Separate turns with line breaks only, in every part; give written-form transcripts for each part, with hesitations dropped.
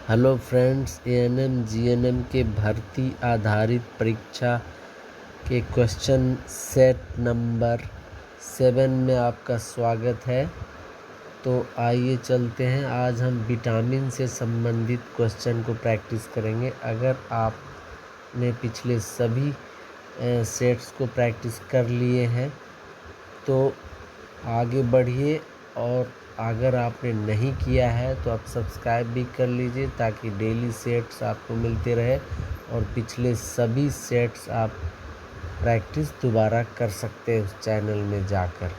Hello friends, ANM GNM के भर्ती आधारित परीक्षा के क्वेश्चन सेट नंबर 7 में आपका स्वागत है। तो आइए चलते हैं। आज हम विटामिन से संबंधित क्वेश्चन को प्रैक्टिस करेंगे। अगर आपने पिछले सभी सेट्स को प्रैक्टिस कर लिए हैं तो आगे बढ़िए, और अगर आपने नहीं किया है तो आप सब्सक्राइब भी कर लीजिए ताकि डेली सेट्स आपको मिलते रहे और पिछले सभी सेट्स आप प्रैक्टिस दोबारा कर सकते हैं उस चैनल में जाकर।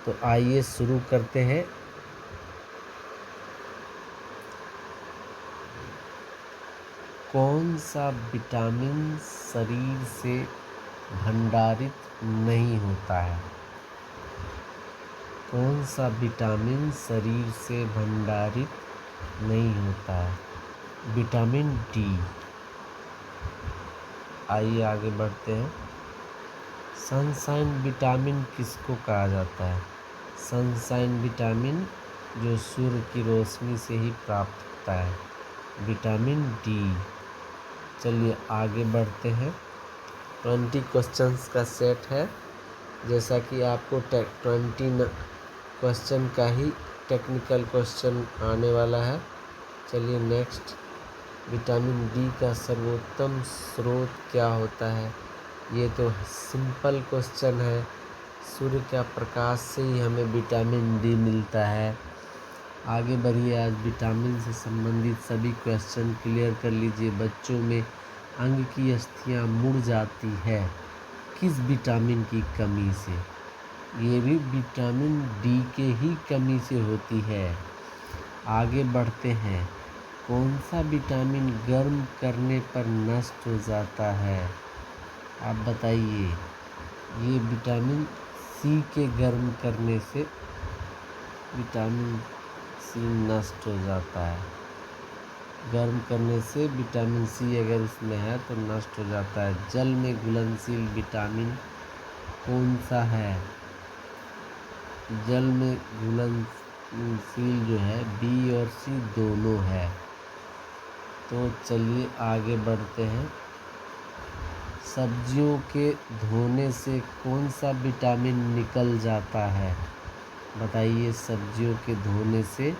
तो आइए शुरू करते हैं। कौन सा विटामिन शरीर से भंडारित नहीं होता है? कौन सा विटामिन शरीर से भंडारित नहीं होता है? Vitamin D. आइए आगे बढ़ते हैं। सनशाइन विटामिन किसको कहा जाता है? सनशाइन विटामिन जो सूर्य की रोशनी से ही प्राप्त होता है, विटामिन डी। चलिए आगे बढ़ते हैं। 20 क्वेश्चंस का सेट है। जैसा कि आपको 20 क्वेश्चन का ही टेक्निकल क्वेश्चन आने वाला है। चलिए नेक्स्ट। विटामिन डी का सर्वोत्तम स्रोत क्या होता है? ये तो सिंपल क्वेश्चन है। सूर्य का प्रकाश से ही हमें विटामिन डी मिलता है। आगे बढ़िए। आज विटामिन से संबंधित सभी क्वेश्चन क्लियर कर लीजिए। बच्चों में अंग की अस्थियां मुड़ जाती है, किस विटामिन की कमी से? ये भी विटामिन डी के ही कमी से होती है। आगे बढ़ते हैं। कौन सा विटामिन गर्म करने पर नष्ट हो जाता है? आप बताइए। ये विटामिन सी के गर्म करने से विटामिन सी नष्ट हो जाता है। गर्म करने से विटामिन सी अगर उसमें है तो नष्ट हो जाता है। जल में घुलनशील विटामिन कौन सा है? जल में घुलनशील जो है बी और सी दोनों है। तो चलिए आगे बढ़ते हैं। सब्जियों के धोने से कौन सा विटामिन निकल जाता है? बताइए। सब्जियों के धोने से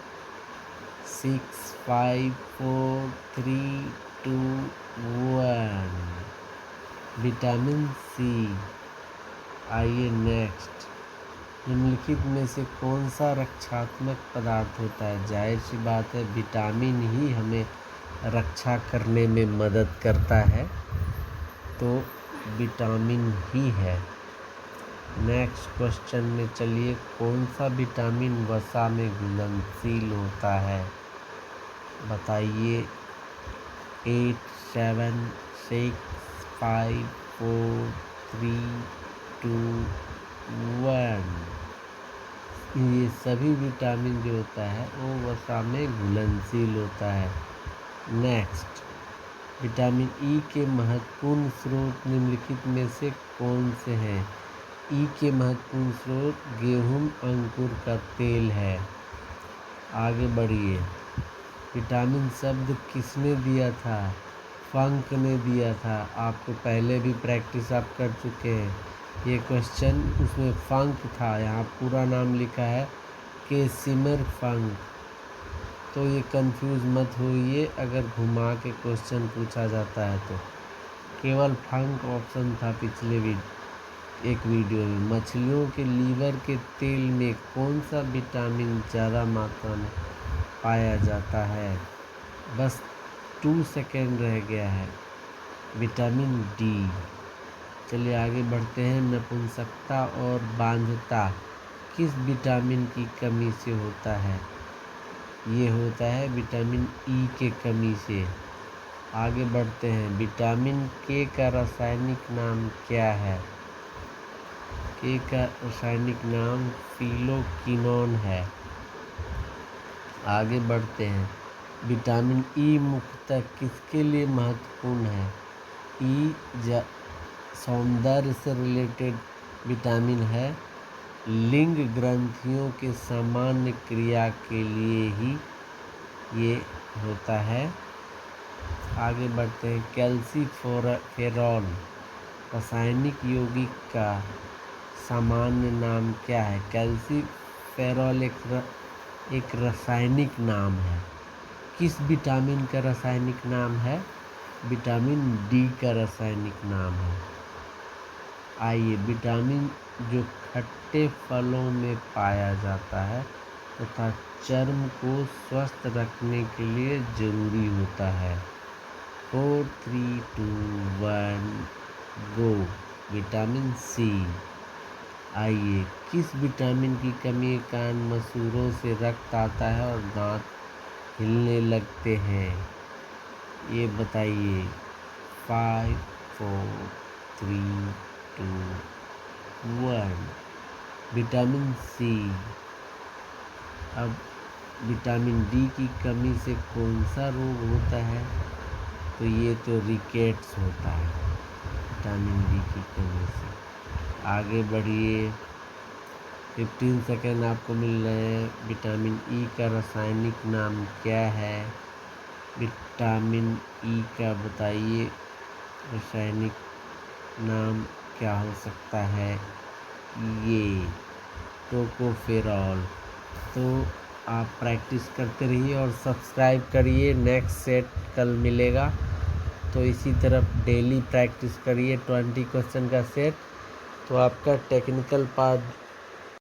6, 5, 4, 3, 2, 1 विटामिन सी। आइए नेक्स्ट। निम्नलिखित में से कौन सा रक्षात्मक पदार्थ होता है? जाहिर सी बात है, विटामिन ही हमें रक्षा करने में मदद करता है, तो विटामिन ही है। नेक्स्ट क्वेश्चन में चलिए। कौन सा विटामिन वसा में घुलनशील होता है? बताइए। 8, 7, 6, 5, 4, 3, 2, 1 ये सभी विटामिन जो होता है वो वसा में घुलनशील होता है। नेक्स्ट। विटामिन ई के महत्वपूर्ण स्रोत निम्नलिखित में से कौन से हैं? ई के महत्वपूर्ण स्रोत गेहूं अंकुर का तेल है। आगे बढ़िए। विटामिन शब्द किसने दिया था? फंक ने दिया था। आपको पहले भी प्रैक्टिस आप कर चुके हैं ये क्वेश्चन। उसमें फंक था, यहाँ पूरा नाम लिखा है कैसिमिर फंक। तो ये कंफ्यूज मत होइए अगर घुमा के क्वेश्चन पूछा जाता है तो। केवल फंक ऑप्शन था पिछले एक वीडियो में। मछलियों के लीवर के तेल में कौन सा विटामिन ज़्यादा मात्रा में पाया जाता है? बस 2 सेकेंड रह गया है। Vitamin D. चलिए आगे बढ़ते हैं। नपुंसकता और बांझता किस विटामिन की कमी से होता है? ये होता है विटामिन ई के कमी से। आगे बढ़ते हैं। विटामिन के का रासायनिक नाम क्या है? के का रासायनिक नाम फिलोक्विनोन है। आगे बढ़ते हैं। विटामिन ई मुख्यतः किसके लिए महत्वपूर्ण है? ई सौंदर्य से रिलेटेड विटामिन है। लिंग ग्रंथियों के सामान्य क्रिया के लिए ही ये होता है। आगे बढ़ते हैं। कैल्सीफेरॉल रासायनिक यौगिक का सामान्य नाम क्या है? कैल्सीफेरॉल एक रासायनिक नाम है। किस विटामिन का रासायनिक नाम है? विटामिन डी का रासायनिक नाम है। आइए, विटामिन जो खट्टे फलों में पाया जाता है तथा चर्म को स्वस्थ रखने के लिए जरूरी होता है। 4 3 2 1 गो। Vitamin C. आइए, किस विटामिन की कमी के कारण मसूड़ों से रक्त आता है और दांत हिलने लगते हैं? ये बताइए। 5 4 3 2 1। Vitamin C. अब विटामिन डी की कमी से कौन सा रोग होता है? तो ये तो रिकेट्स होता है विटामिन डी की कमी से। आगे बढ़िए। 15 सेकेंड आपको मिल रहे हैं। विटामिन ई का रासायनिक नाम क्या है? विटामिन ई का बताइए रासायनिक नाम क्या हो सकता है? ये टोकोफेरॉल। तो आप प्रैक्टिस करते रहिए और सब्सक्राइब करिए। नेक्स्ट सेट कल मिलेगा, तो इसी तरफ डेली प्रैक्टिस करिए। 20 क्वेश्चन का सेट, तो आपका टेक्निकल पार्ट